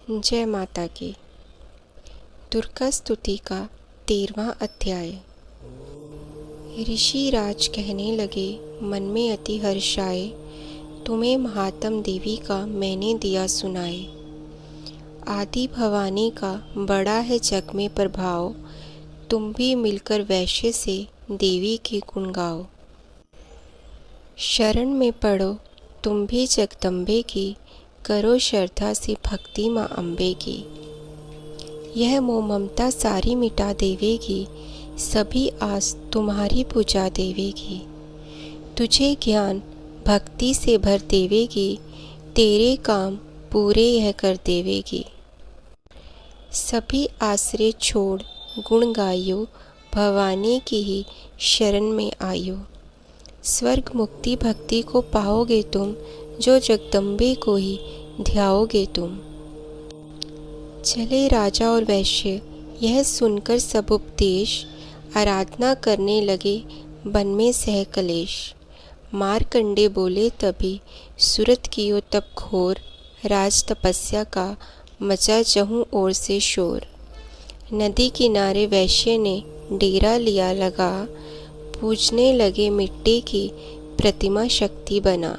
जय माता की। दुर्गा स्तुति का 13वां अध्याय। ऋषि राज कहने लगे, मन में अति हर्ष आए, तुम्हें महात्म देवी का मैंने दिया सुनाए। आदि भवानी का बड़ा है जग में प्रभाव, तुम भी मिलकर वैश्य से देवी के गुण गाओ। शरण में पड़ो तुम भी जगदम्बे की, करो श्रद्धा से भक्ति माँ अम्बे की। यह मोह ममता सारी मिटा देवेगी, सभी आस तुम्हारी पूजा देवेगी। तुझे ज्ञान भक्ति से भर देवेगी, तेरे काम पूरे यह कर देवेगी। सभी आश्रय छोड़ गुण गायो, भवानी की ही शरण में आयो। स्वर्ग मुक्ति भक्ति को पाओगे तुम, जो जगदम्बे को ही ध्याओगे तुम। चले राजा और वैश्य यह सुनकर सब उपदेश, आराधना करने लगे वन में सह कलेश। मारकंडे बोले तभी, सुरत कियो तब घोर, राज तपस्या का मचा चहु ओर से शोर। नदी किनारे वैश्य ने डेरा लिया लगा, पूजने लगे मिट्टी की प्रतिमा शक्ति बना।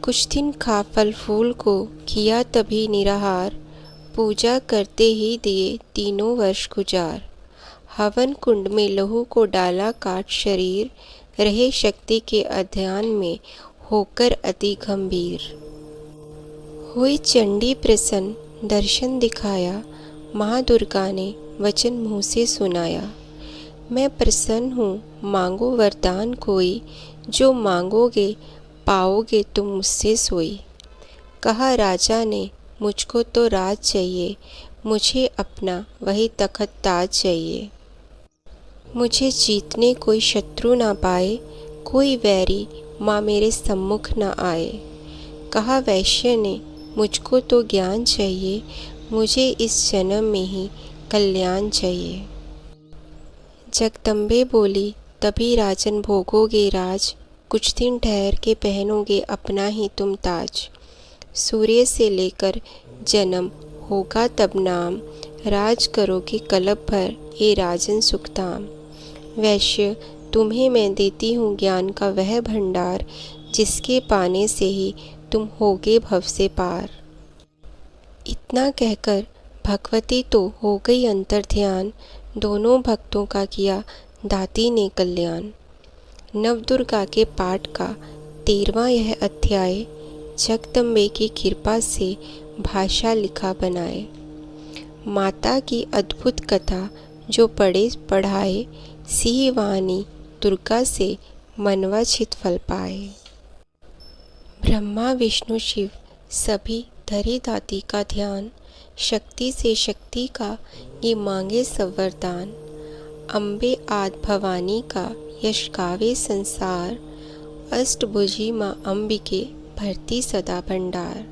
कुछ दिन खा फल फूल को किया तभी निराहार, पूजा करते ही दिए तीनों वर्ष गुजार। हवन कुंड में लहू को डाला काट शरीर, रहे शक्ति के अध्ययन में होकर अति गंभीर। हुई चंडी प्रसन्न दर्शन दिखाया, माँ दुर्गा ने वचन मुँह से सुनाया। मैं प्रसन्न हूँ मांगो वरदान कोई, जो मांगोगे पाओगे तुम मुझसे सोई। कहा राजा ने मुझको तो राज चाहिए, मुझे अपना वही तखत ताज चाहिए। मुझे जीतने कोई शत्रु ना पाए, कोई वैरी माँ मेरे सम्मुख ना आए। कहा वैश्य ने मुझको तो ज्ञान चाहिए, मुझे इस जन्म में ही कल्याण चाहिए। जगदम्बे बोली तभी राजन भोगोगे राज, कुछ दिन ठहर के पहनोगे अपना ही तुम ताज। सूर्य से लेकर जन्म होगा तब नाम, राज करोगे कलप भर ए राजन सुखधाम। वैश्य तुम्हें मैं देती हूँ ज्ञान का वह भंडार, जिसके पाने से ही तुम होगे भव से पार। इतना कहकर भगवती तो हो गई अंतर ध्यान, दोनों भक्तों का किया दाती ने कल्याण। नवदुर्गा के पाठ का 13वां यह अध्याय, जगदम्बे की कृपा से भाषा लिखा बनाए। माता की अद्भुत कथा जो पढ़े पढ़ाए, सिंह वाणी दुर्गा से मनवांछित फल पाए। ब्रह्मा विष्णु शिव सभी धरे दाती का ध्यान, शक्ति से शक्ति का ये मांगे सब वरदान। अम्बे आद भवानी का यश गावे संसार, अष्टभुजी माँ अम्बिके भरती सदा भंडार।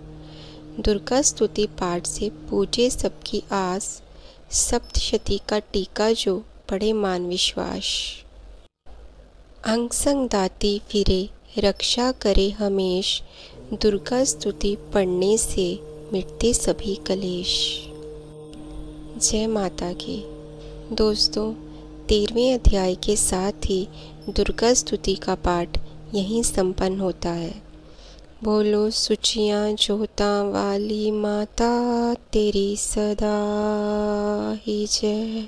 दुर्गा स्तुति पाठ से पूजे सबकी आस, सप्तशती का टीका जो पढ़े मान विश्वास। अंग संग दाती फिरे रक्षा करे हमेश, दुर्गा स्तुति पढ़ने से मिटते सभी कलेश। जय माता की। दोस्तों 13वें अध्याय के साथ ही दुर्गा स्तुति का पाठ यहीं संपन्न होता है। बोलो सुचियाँ जोता वाली माता तेरी सदा ही जय।